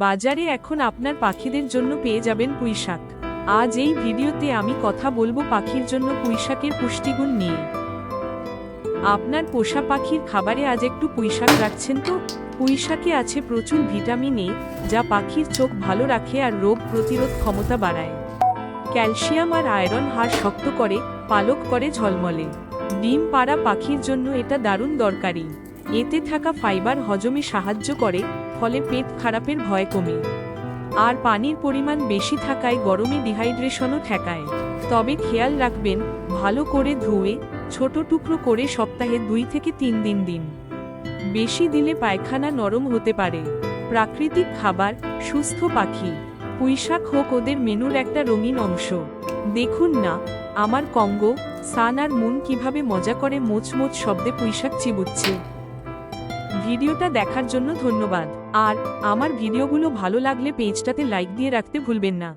বাজারে এখন আপনার পাখিদের জন্য পেয়ে যাবেন পুঁইশাক। আজ এই ভিডিওতে আমি কথা বলবো পাখির জন্য পুঁইশাকের পুষ্টিগুণ নিয়ে। আপনার পোষা পাখির খাবারে আজ একটু পুঁইশাক রাখছেন তো? পুঁইশাকে আছে প্রচুর ভিটামিন এ, যা পাখির চোখ ভালো রাখে আর রোগ প্রতিরোধ ক্ষমতা বাড়ায়। ক্যালসিয়াম আর আয়রন হাড় শক্ত করে, পালক করে ঝলমলে। ডিম পাড়া পাখির জন্য এটা দারুণ দরকারি। এতে থাকা ফাইবার হজমে সাহায্য করে, ফলে পেট খারাপের ভয় কমে। আর পানির পরিমাণ বেশি থাকায় গরমে ডিহাইড্রেশনও ঠেকায়। তবে খেয়াল রাখবেন, ভালো করে ধুয়ে ছোট টুকরো করে সপ্তাহে 2 থেকে 3 দিন দিন। বেশি দিলে পায়খানা নরম হতে পারে। প্রাকৃতিক খাবার, সুস্থ পাখি। পুঁইশাক হোক ওদের মেনুর একটা রঙিন অংশ। দেখুন না, আমার কঙ্গো, সান আর মুন কিভাবে মজা করে মোচমোচ শব্দে পুঁইশাক চিবুচ্ছে। ভিডিওটা দেখার জন্য ধন্যবাদ। আর আমার ভিডিওগুলো ভালো লাগলে পেজটাতে লাইক দিয়ে রাখতে ভুলবেন না।